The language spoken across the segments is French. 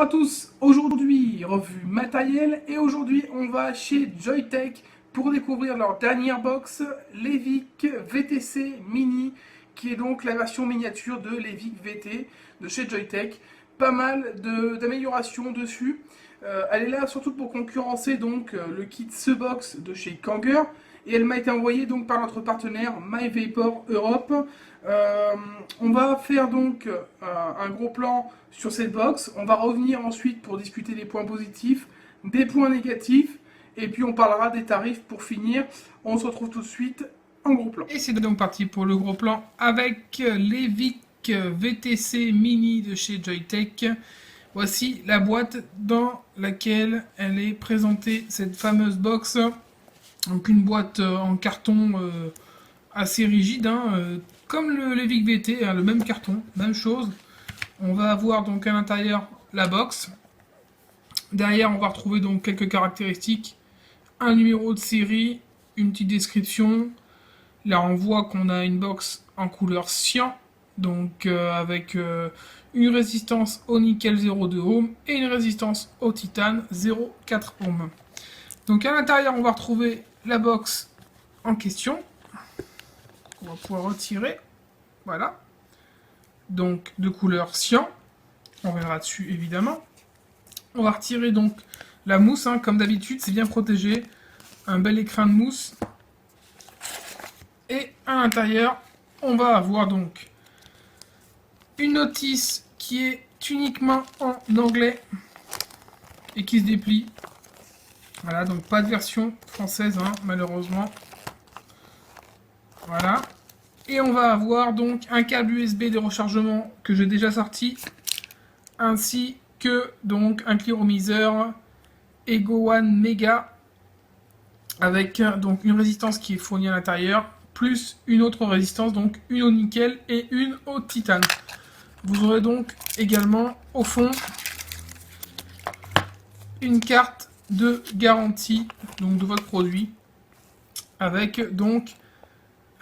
Bonjour à tous, aujourd'hui revue matérielle et aujourd'hui on va chez Joyetech pour découvrir leur dernière box, l'Evic VTC Mini, qui est donc la version miniature de l'Evic VT de chez Joyetech. Pas mal d'améliorations dessus. Elle est là surtout pour concurrencer donc le kit Box de chez Kanger et elle m'a été envoyée donc par notre partenaire MyVapor Europe. On va faire donc un gros plan sur cette box. On va revenir ensuite pour discuter des points positifs, des points négatifs, et puis on parlera des tarifs pour finir. On se retrouve tout de suite en gros plan. Et c'est donc parti pour le gros plan avec l'Evic VTC Mini de chez Joyetech. Voici la boîte dans laquelle elle est présentée, cette fameuse box. Donc une boîte en carton assez rigide, comme l'Evic VT, le même carton, même chose. On va avoir donc à l'intérieur la box. Derrière, on va retrouver donc quelques caractéristiques, un numéro de série, une petite description. Là, on voit qu'on a une box en couleur cyan, donc avec une résistance au nickel 0,2 ohm et une résistance au titane 0,4 ohm. Donc à l'intérieur, on va retrouver la box en question. On va pouvoir retirer. Voilà. Donc de couleur cyan. On verra dessus évidemment. On va retirer donc la mousse, comme d'habitude, c'est bien protégé. Un bel écrin de mousse. Et à l'intérieur, on va avoir donc une notice qui est uniquement en anglais et qui se déplie. Voilà, donc pas de version française, malheureusement. Voilà. Et on va avoir donc un câble USB de rechargement que j'ai déjà sorti, ainsi que donc un clearomiseur Ego One Mega avec donc une résistance qui est fournie à l'intérieur, plus une autre résistance, donc une au nickel et une au titane. Vous aurez donc également au fond une carte de garantie donc de votre produit avec donc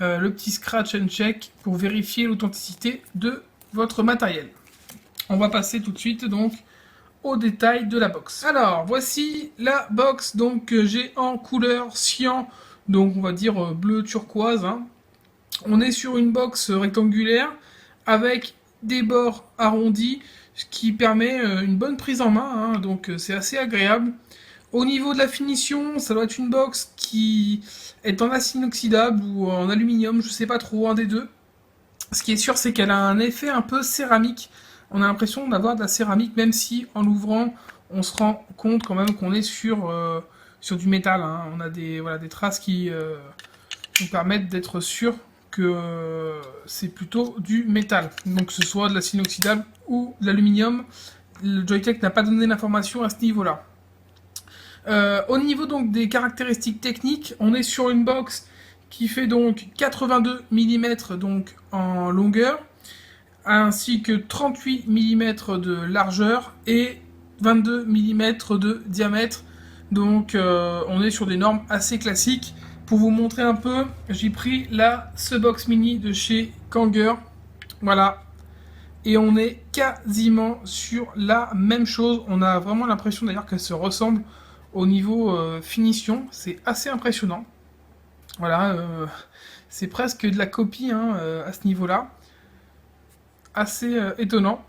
le petit scratch and check pour vérifier l'authenticité de votre matériel. On va passer tout de suite donc aux détails de la box. Alors voici la box donc que j'ai en couleur cyan, donc on va dire bleu turquoise. On est sur une box rectangulaire avec des bords arrondis, ce qui permet une bonne prise en main, donc c'est assez agréable. Au niveau de la finition, ça doit être une box qui est en acier inoxydable ou en aluminium, je sais pas trop, un des deux. Ce qui est sûr, c'est qu'elle a un effet un peu céramique. On a l'impression d'avoir de la céramique, même si en l'ouvrant, on se rend compte quand même qu'on est sur du métal. On a des traces qui nous permettent d'être sûr que c'est plutôt du métal. Donc que ce soit de l'acier inoxydable ou de l'aluminium, le Joyetech n'a pas donné l'information à ce niveau-là. Au niveau donc des caractéristiques techniques, on est sur une box qui fait donc 82 mm donc en longueur, ainsi que 38 mm de largeur et 22 mm de diamètre. Donc on est sur des normes assez classiques. Pour vous montrer un peu, j'ai pris la Box Mini de chez Kanger. Voilà. Et on est quasiment sur la même chose. On a vraiment l'impression d'ailleurs qu'elle se ressemble au niveau finition. C'est assez impressionnant. Voilà. C'est presque de la copie à ce niveau-là. Assez étonnant.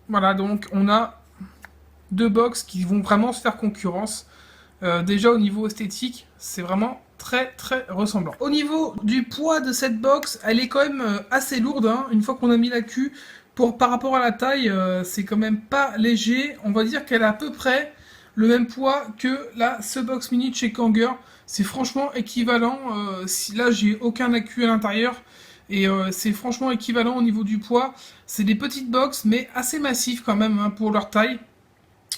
Voilà, donc on a deux box qui vont vraiment se faire concurrence. Déjà au niveau esthétique, c'est vraiment très ressemblant. Au niveau du poids de cette box, elle est quand même assez lourde, une fois qu'on a mis la queue. Par rapport à la taille, c'est quand même pas léger. On va dire qu'elle a à peu près le même poids que la Box Mini de chez Kanger. C'est franchement équivalent. Là, j'ai aucun accu à l'intérieur. Et c'est franchement équivalent au niveau du poids. C'est des petites box, mais assez massives quand même pour leur taille.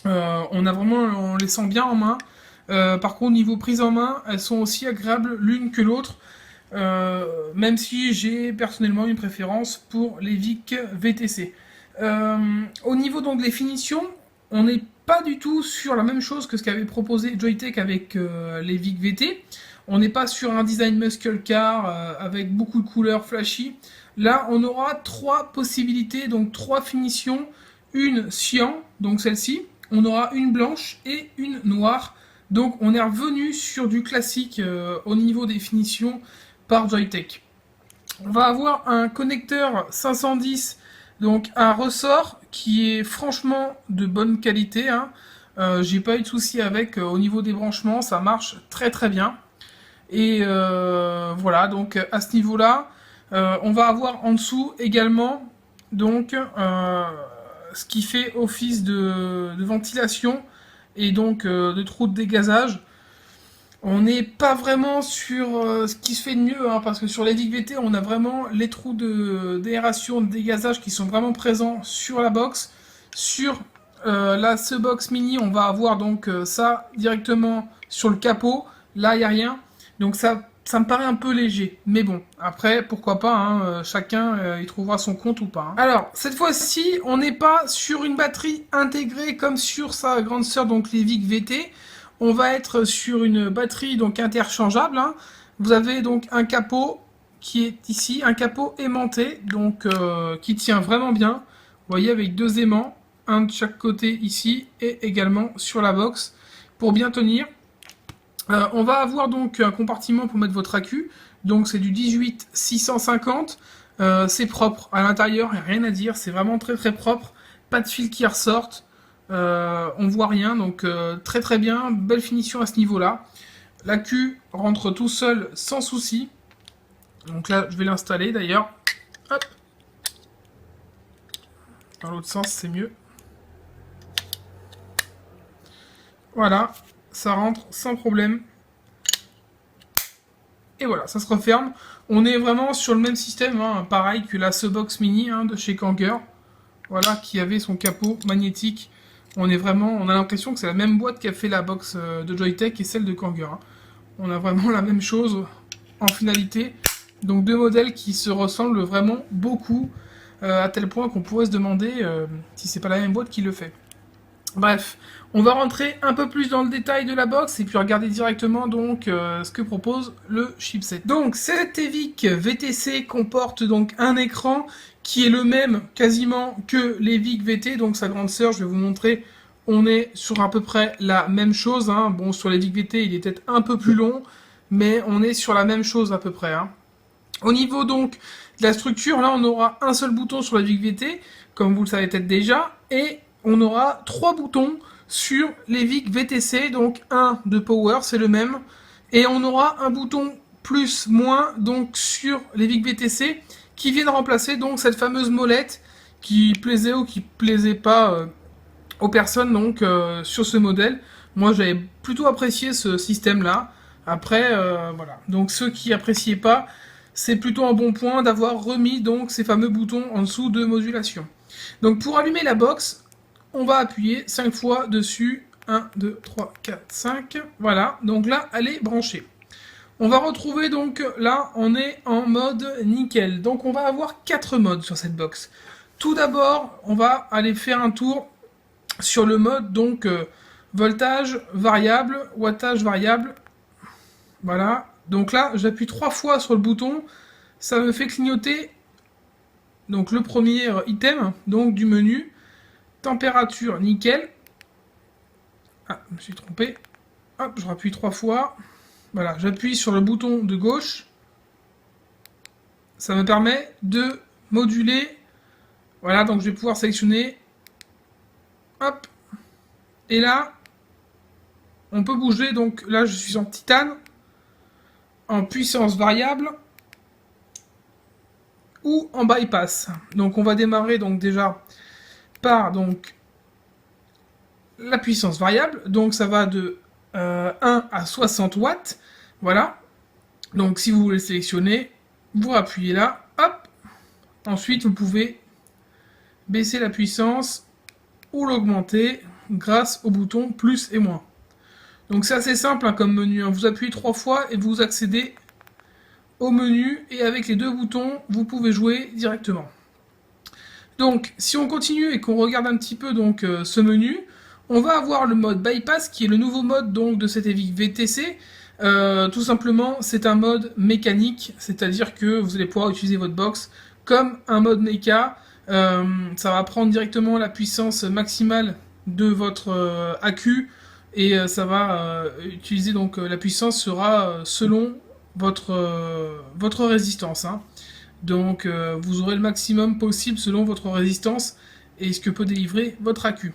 On les sent bien en main. Par contre, niveau prise en main, elles sont aussi agréables l'une que l'autre. Même si j'ai personnellement une préférence pour l'Evic VTC. Au niveau donc des finitions, on n'est pas du tout sur la même chose que ce qu'avait proposé Joyetech avec l'Evic VT. On n'est pas sur un design muscle car avec beaucoup de couleurs flashy. Là, on aura trois possibilités, donc trois finitions. Une cyan, donc celle-ci. On aura une blanche et une noire. Donc on est revenu sur du classique au niveau des finitions par Joyetech. On va avoir un connecteur 510, donc un ressort qui est franchement de bonne qualité. Hein. J'ai pas eu de souci avec au niveau des branchements, ça marche très très bien. Et voilà, donc à ce niveau-là, on va avoir en dessous également donc ce qui fait office de ventilation et donc de trous de dégazage. On n'est pas vraiment sur ce qui se fait de mieux, hein, parce que sur les Vic VT, on a vraiment les trous d'aération, de dégazage qui sont vraiment présents sur la box. Sur la box mini, on va avoir donc ça directement sur le capot. Là, il n'y a rien. Donc ça me paraît un peu léger. Mais bon, après, pourquoi pas, hein, chacun il trouvera son compte ou pas. Hein. Alors, cette fois-ci, on n'est pas sur une batterie intégrée comme sur sa grande sœur, donc les Vic VT. On va être sur une batterie donc interchangeable. Hein. Vous avez donc un capot qui est ici, un capot aimanté, donc qui tient vraiment bien. Vous voyez, avec deux aimants, un de chaque côté ici et également sur la box pour bien tenir. On va avoir donc un compartiment pour mettre votre accu. Donc c'est du 18-650. C'est propre à l'intérieur, il n'y a rien à dire. C'est vraiment très très propre. Pas de fils qui ressortent. On voit rien, donc très très bien, belle finition à ce niveau-là. L'accu rentre tout seul sans souci. Donc là, je vais l'installer d'ailleurs. Hop. Dans l'autre sens, c'est mieux. Voilà, ça rentre sans problème. Et voilà, ça se referme. On est vraiment sur le même système, hein, pareil que la box mini hein, de chez Kanger. Voilà, qui avait son capot magnétique. On a l'impression que c'est la même boîte qui a fait la box de Joyetech et celle de Kanger. Hein. On a vraiment la même chose en finalité. Donc deux modèles qui se ressemblent vraiment beaucoup, à tel point qu'on pourrait se demander si c'est pas la même boîte qui le fait. Bref, on va rentrer un peu plus dans le détail de la box et puis regarder directement donc ce que propose le chipset. Donc cette EVIC VTC comporte donc un écran qui est le même quasiment que les VIC VT, donc sa grande sœur, je vais vous montrer, on est sur à peu près la même chose. Hein. Bon, sur les VIC VT, il est peut-être un peu plus long, mais on est sur la même chose à peu près. Hein. Au niveau donc de la structure, là on aura un seul bouton sur la VIC VT, comme vous le savez peut-être déjà, et on aura 3 boutons sur les VIC VTC, donc un de power, c'est le même, et on aura un bouton plus, moins, donc sur les VIC VTC, qui viennent remplacer donc cette fameuse molette qui plaisait ou qui plaisait pas aux personnes donc sur ce modèle. Moi j'avais plutôt apprécié ce système là. Après voilà, donc ceux qui appréciaient pas, c'est plutôt un bon point d'avoir remis donc ces fameux boutons en dessous de modulation. Donc pour allumer la box, on va appuyer 5 fois dessus. 1, 2, 3, 4, 5. Voilà, donc là elle est branchée. On va retrouver donc, là, on est en mode nickel. Donc on va avoir 4 modes sur cette box. Tout d'abord, on va aller faire un tour sur le mode donc voltage variable, wattage variable. Voilà. Donc là, j'appuie 3 fois sur le bouton. Ça me fait clignoter donc le premier item donc du menu. Température nickel. Ah, je me suis trompé. Hop, je rappuie 3 fois. Voilà, j'appuie sur le bouton de gauche. Ça me permet de moduler. Voilà, donc je vais pouvoir sélectionner. Hop. Et là, on peut bouger. Donc là, je suis en titane, en puissance variable ou en bypass. Donc on va démarrer donc déjà par donc la puissance variable. Donc ça va de 1 à 60 watts. Voilà. Donc si vous voulez sélectionner, vous appuyez là. Hop. Ensuite, vous pouvez baisser la puissance ou l'augmenter grâce au bouton plus et moins. Donc c'est assez simple hein, comme menu. Hein. Vous appuyez 3 fois et vous accédez au menu. Et avec les 2 boutons, vous pouvez jouer directement. Donc si on continue et qu'on regarde un petit peu donc ce menu, on va avoir le mode bypass qui est le nouveau mode donc de cette EVIC VTC. Tout simplement, c'est un mode mécanique, c'est-à-dire que vous allez pouvoir utiliser votre box comme un mode méca. Ça va prendre directement la puissance maximale de votre accu et ça va utiliser donc la puissance sera selon votre résistance. Hein. Donc vous aurez le maximum possible selon votre résistance et ce que peut délivrer votre accu.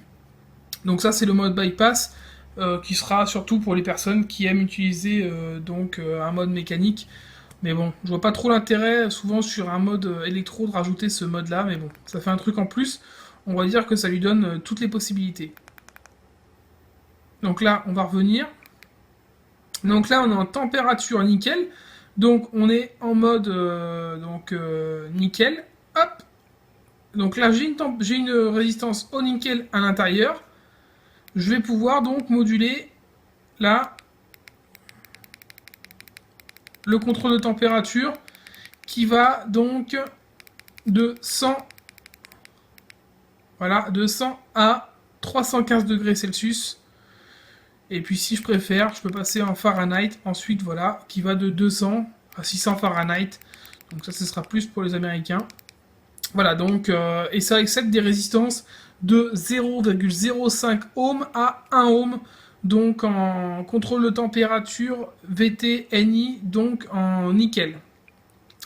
Donc ça c'est le mode bypass qui sera surtout pour les personnes qui aiment utiliser un mode mécanique. Mais bon, je vois pas trop l'intérêt souvent sur un mode électro de rajouter ce mode là, mais bon, ça fait un truc en plus. On va dire que ça lui donne toutes les possibilités. Donc là, on va revenir. Donc là, on est en température nickel. Donc on est en mode nickel. Hop. Donc là, j'ai une résistance au nickel à l'intérieur. Je vais pouvoir donc moduler là le contrôle de température qui va donc de 100 à 315 degrés Celsius. Et puis si je préfère, je peux passer en Fahrenheit ensuite, voilà, qui va de 200 à 600 Fahrenheit. Donc ça, ce sera plus pour les Américains. Voilà, donc, et ça accepte des résistances de 0,05 ohm à 1 ohm, donc en contrôle de température VT-NI, donc en nickel.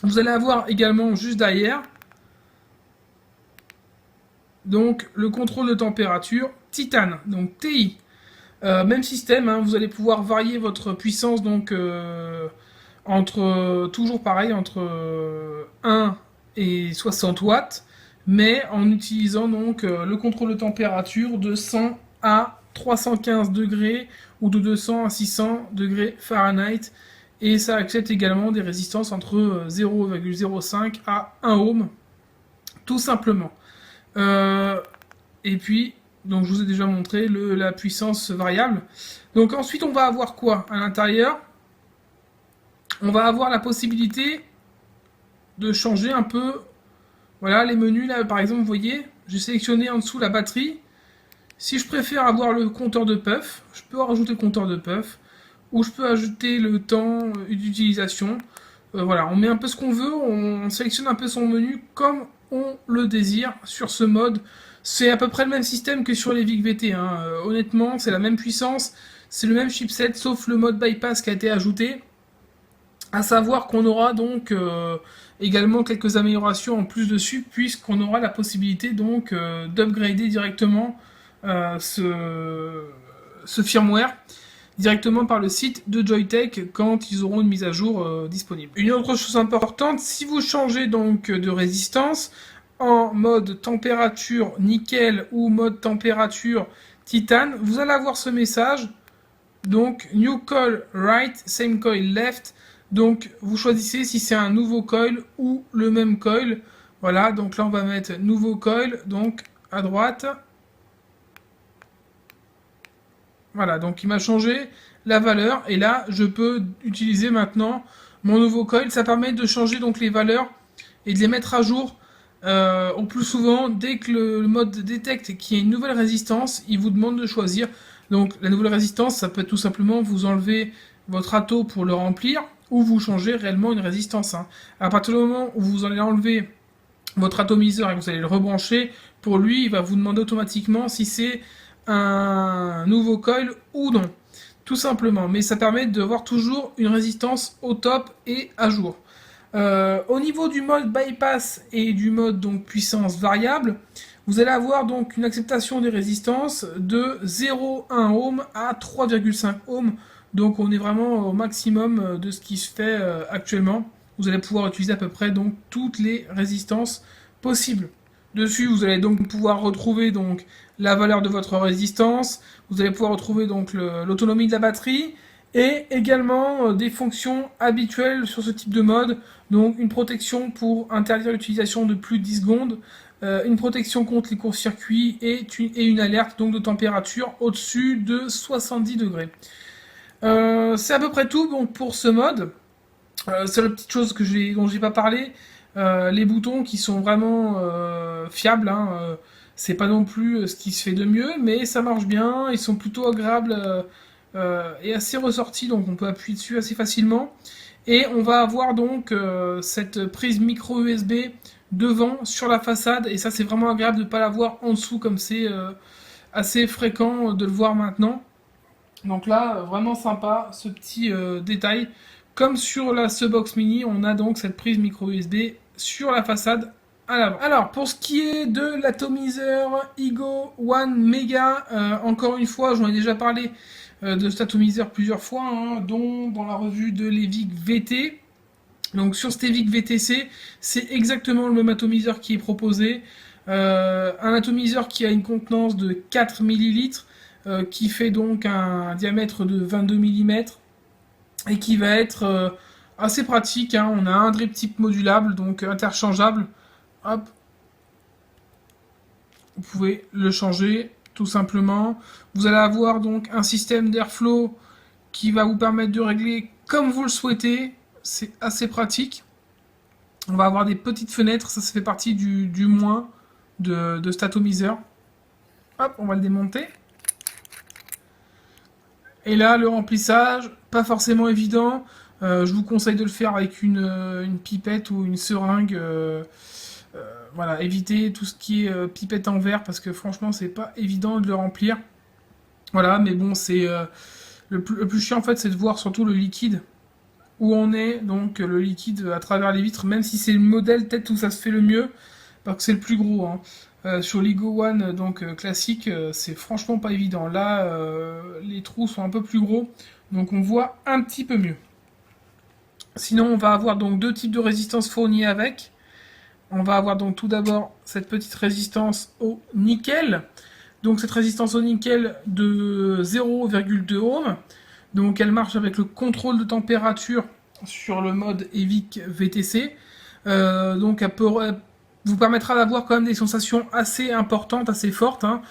Vous allez avoir également juste derrière, donc le contrôle de température titane, donc TI. Même système, hein, vous allez pouvoir varier votre puissance donc toujours pareil entre 1 et 60 watts, mais en utilisant donc le contrôle de température de 100 à 315 degrés ou de 200 à 600 degrés Fahrenheit, et ça accepte également des résistances entre 0,05 à 1 ohm, tout simplement. Et puis donc je vous ai déjà montré la puissance variable. Donc ensuite on va avoir quoi à l'intérieur? On va avoir la possibilité de changer un peu, voilà, les menus. Là par exemple, vous voyez, j'ai sélectionné en dessous la batterie. Si je préfère avoir le compteur de puff, je peux rajouter le compteur de puff, ou je peux ajouter le temps d'utilisation. Voilà, on met un peu ce qu'on veut, on sélectionne un peu son menu comme on le désire sur ce mode. C'est à peu près le même système que sur les VIC-VT. Hein. Honnêtement, c'est la même puissance, c'est le même chipset, sauf le mode bypass qui a été ajouté. À savoir qu'on aura donc également quelques améliorations en plus dessus, puisqu'on aura la possibilité donc d'upgrader directement ce firmware directement par le site de Joyetech quand ils auront une mise à jour disponible. Une autre chose importante, si vous changez donc de résistance en mode température nickel ou mode température titane, vous allez avoir ce message, donc new coil right, same coil left. Donc vous choisissez si c'est un nouveau coil ou le même coil. Voilà, donc là on va mettre nouveau coil, donc à droite. Voilà, donc il m'a changé la valeur et là je peux utiliser maintenant mon nouveau coil. Ça permet de changer donc les valeurs et de les mettre à jour au plus souvent. Dès que le mode détecte qu'il y a une nouvelle résistance, il vous demande de choisir. Donc la nouvelle résistance, ça peut être tout simplement vous enlever votre atto pour le remplir ou vous changer réellement une résistance. Hein. À partir du moment où vous allez enlever votre atomiseur et que vous allez le rebrancher, pour lui il va vous demander automatiquement si c'est un nouveau coil ou non, tout simplement. Mais ça permet d'avoir toujours une résistance au top et à jour. Au niveau du mode bypass et du mode donc puissance variable, vous allez avoir donc une acceptation des résistances de 0,1 ohm à 3,5 ohm. Donc on est vraiment au maximum de ce qui se fait actuellement. Vous allez pouvoir utiliser à peu près donc toutes les résistances possibles. Dessus, vous allez donc pouvoir retrouver donc la valeur de votre résistance, vous allez pouvoir retrouver donc l'autonomie de la batterie et également des fonctions habituelles sur ce type de mode, donc une protection pour interdire l'utilisation de plus de 10 secondes, une protection contre les courts-circuits et une alerte donc de température au-dessus de 70 degrés. C'est à peu près tout donc, pour ce mode. C'est la petite chose dont j'ai pas parlé. Les boutons qui sont vraiment fiables, hein, c'est pas non plus ce qui se fait de mieux, mais ça marche bien, ils sont plutôt agréables et assez ressortis, donc on peut appuyer dessus assez facilement. Et on va avoir donc cette prise micro USB devant sur la façade, et ça c'est vraiment agréable de ne pas l'avoir en dessous comme c'est assez fréquent de le voir maintenant. Donc là, vraiment sympa ce petit détail. Comme sur la Box Mini, on a donc cette prise micro USB sur la façade à l'avant. Alors, pour ce qui est de l'atomiseur Igo One Mega, encore une fois, j'en ai déjà parlé de cet atomiseur plusieurs fois, hein, dont dans la revue de l'Evic VT. Donc sur cet Evic VTC, c'est exactement le même atomiseur qui est proposé. Un atomiseur qui a une contenance de 4 millilitres, qui fait donc un diamètre de 22 mm et qui va être assez pratique, hein. On a un drip tip modulable, donc interchangeable. Hop. Vous pouvez le changer tout simplement. Vous allez avoir donc un système d'airflow qui va vous permettre de régler comme vous le souhaitez. C'est assez pratique. On va avoir des petites fenêtres, ça fait partie du moins de cet atomiseur. Hop, on va le démonter. Et là, le remplissage, pas forcément évident. Je vous conseille de le faire avec une pipette ou une seringue. Voilà, évitez tout ce qui est pipette en verre parce que franchement, c'est pas évident de le remplir. Voilà, mais bon, c'est le plus chiant en fait, c'est de voir surtout le liquide où on est, donc le liquide à travers les vitres, même si c'est le modèle peut-être où ça se fait le mieux, parce que c'est le plus gros, hein. Sur l'Igo One donc classique, c'est franchement pas évident. Là, les trous sont un peu plus gros, donc on voit un petit peu mieux. Sinon, on va avoir donc deux types de résistance fournies avec. On va avoir donc tout d'abord cette petite résistance au nickel. Donc cette résistance au nickel de 0,2 ohms. Donc elle marche avec le contrôle de température sur le mode Evic VTC. Donc elle vous permettra d'avoir quand même des sensations assez importantes, assez fortes, hein.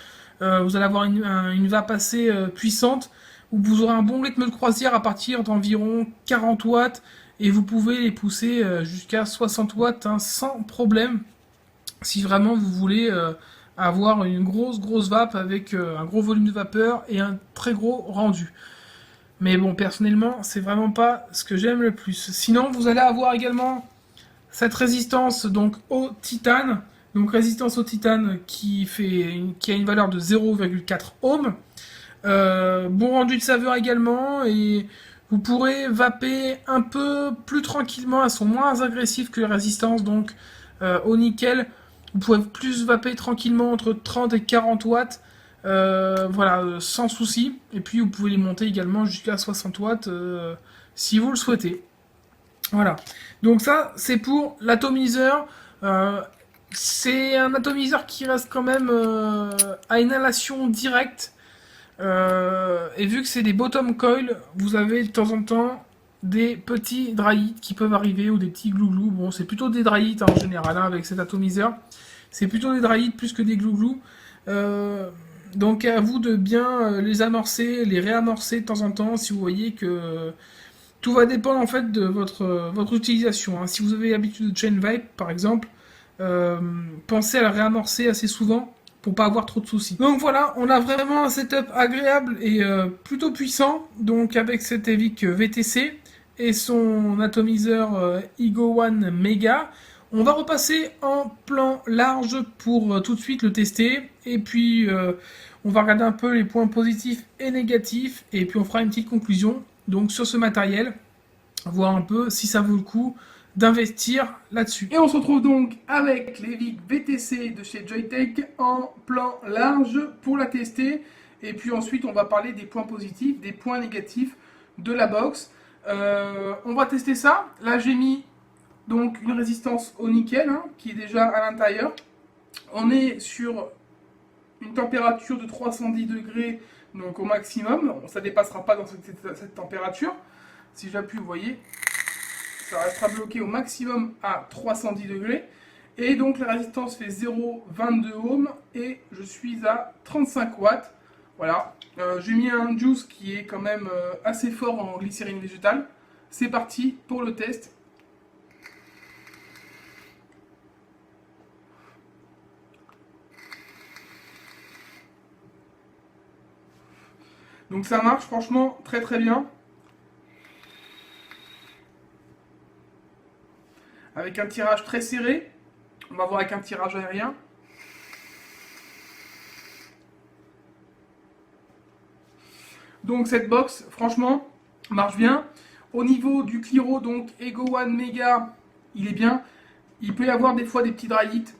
Vous allez avoir une vape assez puissante, où vous aurez un bon rythme de croisière à partir d'environ 40 watts, et vous pouvez les pousser jusqu'à 60 watts, hein, sans problème, si vraiment vous voulez avoir une grosse vape avec un gros volume de vapeur et un très gros rendu. Mais bon, personnellement, c'est vraiment pas ce que j'aime le plus. Sinon, vous allez avoir également cette résistance donc au titane, donc résistance au titane qui a une valeur de 0,4 ohms. Bon rendu de saveur également, et vous pourrez vaper un peu plus tranquillement. Elles sont moins agressives que les résistances donc au nickel. Vous pouvez plus vaper tranquillement entre 30 et 40 watts. Voilà, sans souci. Et puis vous pouvez les monter également jusqu'à 60 watts si vous le souhaitez. Voilà. Donc ça, c'est pour l'atomiseur. C'est un atomiseur qui reste quand même à inhalation directe. Et vu que c'est des bottom coil, vous avez de temps en temps des petits dry hits qui peuvent arriver, ou des petits glouglous. Bon, c'est plutôt des dry hits en général, hein, avec cet atomiseur. C'est plutôt des dry hits plus que des glouglous. Donc à vous de bien les amorcer, les réamorcer de temps en temps si vous voyez que tout va dépendre en fait de votre utilisation, hein. Si vous avez l'habitude de chain vape par exemple, pensez à la réamorcer assez souvent pour pas avoir trop de soucis. Donc voilà, on a vraiment un setup agréable et plutôt puissant, donc avec cet Evic VTC et son atomiseur Igo One Mega. On va repasser en plan large pour tout de suite le tester, et puis on va regarder un peu les points positifs et négatifs, et puis on fera une petite conclusion donc sur ce matériel, voir un peu si ça vaut le coup d'investir là-dessus. Et on se retrouve donc avec l'Evic VTC de chez Joyetech en plan large pour la tester, et puis ensuite on va parler des points positifs, des points négatifs de la box. On va tester ça. Là j'ai mis donc une résistance au nickel, hein, qui est déjà à l'intérieur. On est sur une température de 310 degrés, donc au maximum. Ça ne dépassera pas dans cette température. Si j'appuie, vous voyez, ça restera bloqué au maximum à 310 degrés. Et donc la résistance fait 0,22 ohms et je suis à 35 watts. Voilà. J'ai mis un juice qui est quand même assez fort en glycérine végétale. C'est parti pour le test. Donc ça marche franchement très bien. Avec un tirage très serré. On va voir avec un tirage aérien. Donc cette box, franchement, marche bien. Au niveau du Cliro, donc Ego One Mega, il est bien. Il peut y avoir des fois des petits dry hits,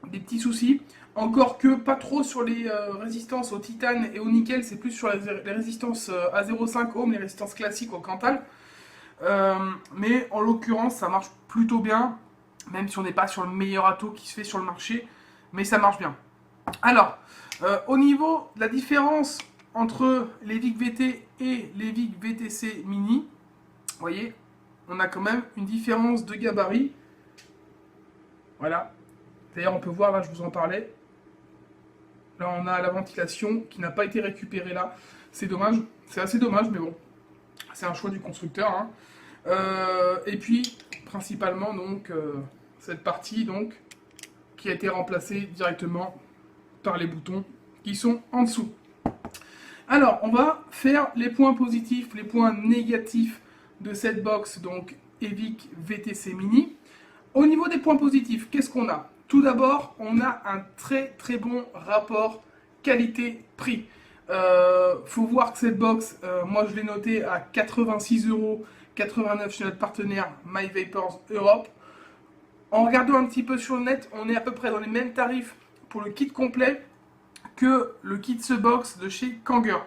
des petits soucis. Encore que pas trop sur les résistances au titane et au nickel, c'est plus sur les résistances à 0,5 ohm, les résistances classiques au Cantal. Mais en l'occurrence, ça marche plutôt bien, même si on n'est pas sur le meilleur atto qui se fait sur le marché, mais ça marche bien. Alors, au niveau de la différence entre les VIC VT et les VIC VTC Mini, vous voyez, on a quand même une différence de gabarit. Voilà. D'ailleurs, on peut voir, là, je vous en parlais. Là, on a la ventilation qui n'a pas été récupérée là. C'est dommage. C'est assez dommage, mais bon. C'est un choix du constructeur. Hein. Et puis, principalement, donc, cette partie, donc, qui a été remplacée directement par les boutons qui sont en dessous. Alors, on va faire les points positifs, les points négatifs de cette box, donc EVIC VTC Mini. Au niveau des points positifs, qu'est-ce qu'on a? Tout d'abord, on a un très très bon rapport qualité-prix. Faut voir que cette box, moi je l'ai notée à 86,89 € chez notre partenaire My Vapors Europe. En regardant un petit peu sur le net, on est à peu près dans les mêmes tarifs pour le kit complet que le kit ce box de chez Kanger.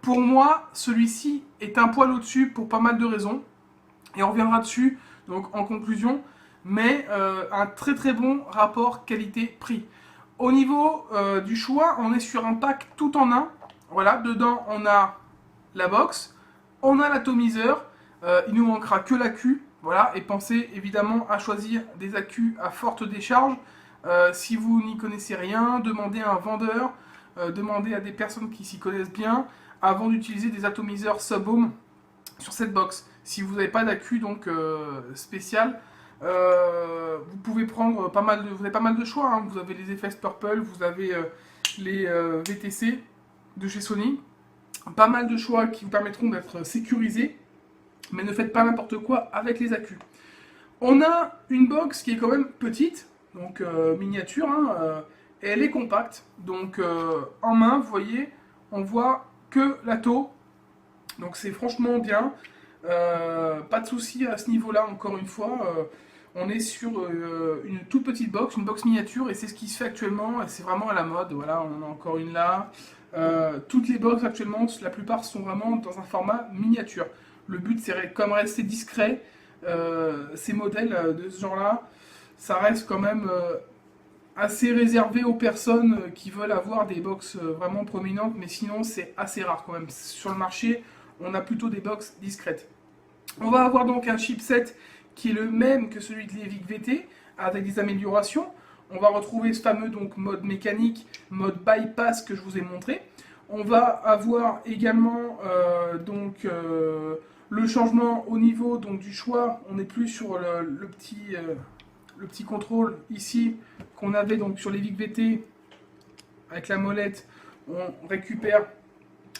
Pour moi, celui-ci est un poil au-dessus pour pas mal de raisons. Et on reviendra dessus, donc en conclusion. Mais un très très bon rapport qualité-prix. Au niveau du choix, on est sur un pack tout en un. Voilà, dedans on a la box, on a l'atomiseur, il nous manquera que l'accu. Voilà, et pensez évidemment à choisir des accus à forte décharge. Si vous n'y connaissez rien, demandez à un vendeur, demandez à des personnes qui s'y connaissent bien, avant d'utiliser des atomiseurs sub-ohm sur cette box. Si vous n'avez pas d'accu donc spécial, vous pouvez prendre vous avez pas mal de choix. Hein. Vous avez les FS Purple, vous avez les VTC de chez Sony. Pas mal de choix qui vous permettront d'être sécurisés, mais ne faites pas n'importe quoi avec les accus. On a une box qui est quand même petite, donc miniature, hein, et elle est compacte. Donc en main, vous voyez, on voit que l'atto. Donc c'est franchement bien. Pas de souci à ce niveau-là, encore une fois. On est sur une toute petite box, une box miniature, et c'est ce qui se fait actuellement, et c'est vraiment à la mode. Voilà, on en a encore une là. Toutes les box actuellement, la plupart sont vraiment dans un format miniature. Le but, c'est comme rester discret. Ces modèles de ce genre-là, ça reste quand même assez réservé aux personnes qui veulent avoir des box vraiment prominentes, mais sinon, c'est assez rare quand même. Sur le marché, on a plutôt des box discrètes. On va avoir donc un chipset qui est le même que celui de l'EVIC VT, avec des améliorations. On va retrouver ce fameux donc, mode mécanique, mode bypass que je vous ai montré. On va avoir également le changement au niveau donc, du choix. On n'est plus sur le petit contrôle ici qu'on avait donc, sur l'EVIC VT avec la molette. On récupère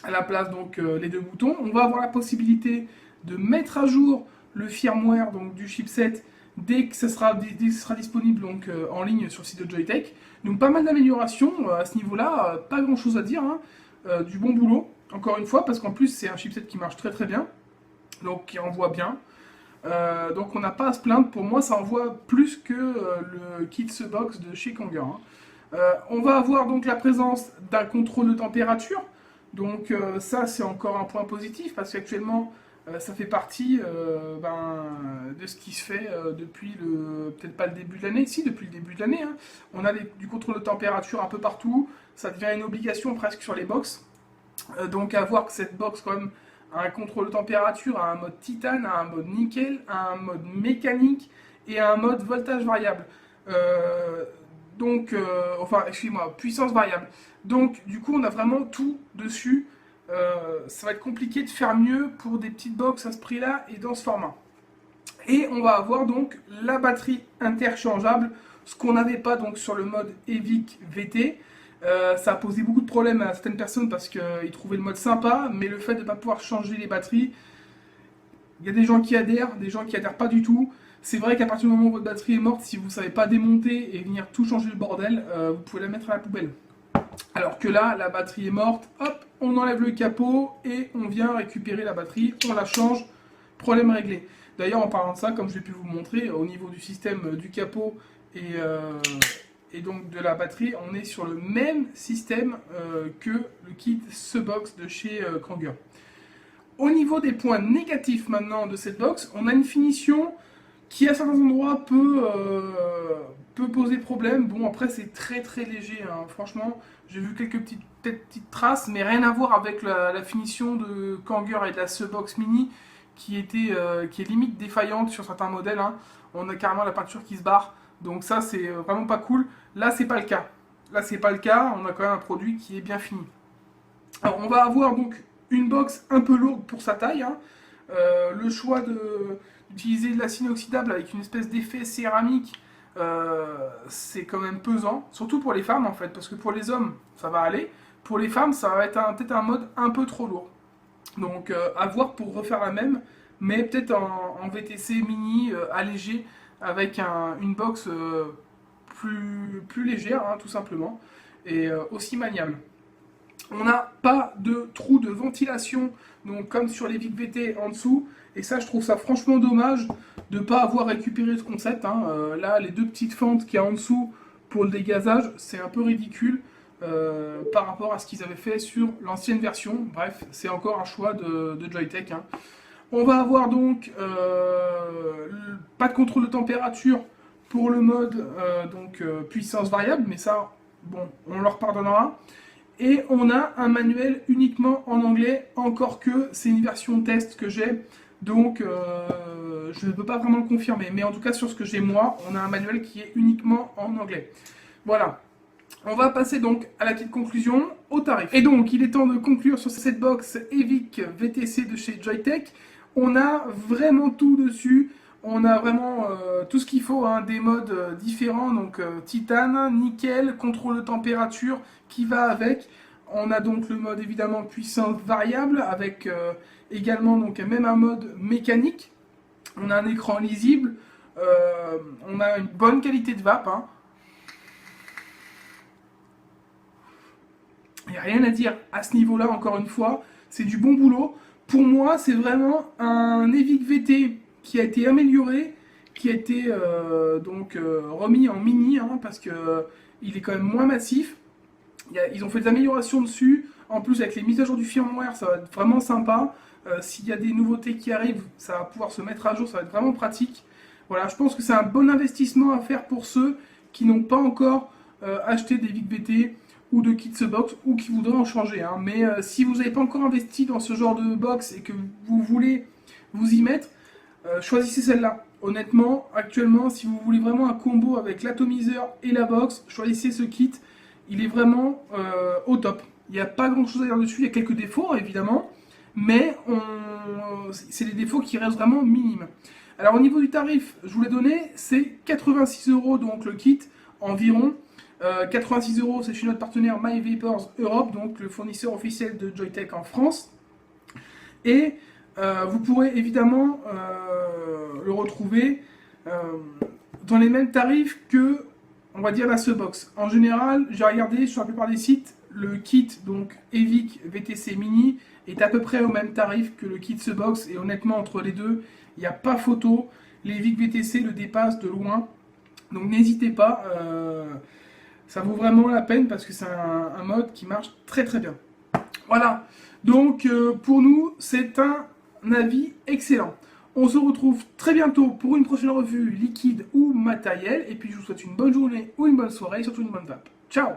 à la place donc, les deux boutons. On va avoir la possibilité de mettre à jour le firmware donc, du chipset dès que ce sera disponible donc, en ligne sur le site de Joyetech. Donc pas mal d'améliorations à ce niveau-là, pas grand chose à dire, hein. Du bon boulot, encore une fois, parce qu'en plus c'est un chipset qui marche très très bien, donc qui envoie bien. Donc on n'a pas à se plaindre, pour moi ça envoie plus que le kit box de chez Kanger. Hein. On va avoir donc la présence d'un contrôle de température, donc ça c'est encore un point positif, parce qu'actuellement ça fait partie de ce qui se fait depuis peut-être pas le début de l'année, si depuis le début de l'année. Hein. On a du contrôle de température un peu partout, ça devient une obligation presque sur les box. Donc à voir que cette box quand même a un contrôle de température, a un mode titane, a un mode nickel, a un mode mécanique et a un mode voltage variable. Excusez-moi, puissance variable. Donc du coup on a vraiment tout dessus. Ça va être compliqué de faire mieux pour des petites box à ce prix-là et dans ce format. Et on va avoir donc la batterie interchangeable, ce qu'on n'avait pas donc sur le mode EVIC VT. Ça a posé beaucoup de problèmes à certaines personnes parce qu'ils trouvaient le mode sympa, mais le fait de ne pas pouvoir changer les batteries, il y a des gens qui adhèrent pas du tout. C'est vrai qu'à partir du moment où votre batterie est morte, si vous ne savez pas démonter et venir tout changer le bordel, vous pouvez la mettre à la poubelle. Alors que là, la batterie est morte, hop, on enlève le capot et on vient récupérer la batterie, on la change, problème réglé. D'ailleurs, en parlant de ça, comme je vais pu vous montrer, au niveau du système du capot et donc de la batterie, on est sur le même système que le kit Box de chez Kranger. Au niveau des points négatifs maintenant de cette box, on a une finition qui à certains endroits peut poser problème. Bon, après c'est très très léger, hein. Franchement, j'ai vu quelques petites traces, mais rien à voir avec la finition de Kranger et de la Box Mini qui est limite défaillante sur certains modèles, hein. On a carrément la peinture qui se barre, donc ça c'est vraiment pas cool. Là c'est pas le cas. Là c'est pas le cas, on a quand même un produit qui est bien fini. Alors on va avoir donc une box un peu lourde pour sa taille, hein. Le choix d'utiliser de l'acier inoxydable avec une espèce d'effet céramique, c'est quand même pesant, surtout pour les femmes en fait, parce que pour les hommes ça va aller, pour les femmes ça va être peut-être un mode un peu trop lourd. Donc à voir pour refaire la même, mais peut-être en VTC mini allégé avec une box plus légère, hein, tout simplement, et aussi maniable. On n'a pas de trou de ventilation, donc comme sur les Vic VT en dessous, et ça je trouve ça franchement dommage de ne pas avoir récupéré ce concept, hein. Là les deux petites fentes qu'il y a en dessous pour le dégazage, c'est un peu ridicule. Par rapport à ce qu'ils avaient fait sur l'ancienne version. Bref, c'est encore un choix de Joyetech, hein. On va avoir donc pas de contrôle de température pour le mode puissance variable, mais ça, bon, on leur pardonnera. Et on a un manuel uniquement en anglais, encore que c'est une version test que j'ai, donc je ne peux pas vraiment le confirmer. Mais en tout cas, sur ce que j'ai moi, on a un manuel qui est uniquement en anglais. Voilà. On va passer donc à la petite conclusion, au tarif. Et donc, il est temps de conclure sur cette box EVIC VTC de chez Joyetech. On a vraiment tout dessus. On a vraiment tout ce qu'il faut, hein, des modes différents, donc titane, nickel, contrôle de température qui va avec. On a donc le mode évidemment puissance variable avec également donc même un mode mécanique. On a un écran lisible. On a une bonne qualité de vape, hein. Il n'y a rien à dire à ce niveau-là, encore une fois, c'est du bon boulot. Pour moi, c'est vraiment un EVIC VT qui a été amélioré, qui a été remis en mini, hein, parce que il est quand même moins massif. Ils ont fait des améliorations dessus. En plus, avec les mises à jour du firmware, ça va être vraiment sympa. S'il y a des nouveautés qui arrivent, ça va pouvoir se mettre à jour, ça va être vraiment pratique. Voilà, je pense que c'est un bon investissement à faire pour ceux qui n'ont pas encore acheté des EVIC VT ou de kits box, ou qui voudraient en changer, hein. Mais si vous n'avez pas encore investi dans ce genre de box et que vous voulez vous y mettre, choisissez celle-là. Honnêtement, actuellement, si vous voulez vraiment un combo avec l'atomiseur et la box, choisissez ce kit. Il est vraiment au top. Il n'y a pas grand-chose à dire dessus, il y a quelques défauts, évidemment, mais c'est des défauts qui restent vraiment minimes. Alors au niveau du tarif, je vous l'ai donné, c'est 86 €, donc le kit, environ. 86 €, c'est chez notre partenaire My Vapors Europe, donc le fournisseur officiel de Joyetech en France. Et vous pourrez évidemment le retrouver dans les mêmes tarifs que, on va dire, la Box. En général, j'ai regardé sur la plupart des sites, le kit donc EVIC VTC Mini est à peu près au même tarif que le kit Box, et honnêtement entre les deux, il n'y a pas photo. Les EVIC VTC le dépassent de loin, donc n'hésitez pas. Ça vaut vraiment la peine parce que c'est un mode qui marche très très bien. Voilà, donc pour nous, c'est un avis excellent. On se retrouve très bientôt pour une prochaine revue liquide ou matériel. Et puis je vous souhaite une bonne journée ou une bonne soirée et surtout une bonne vape. Ciao!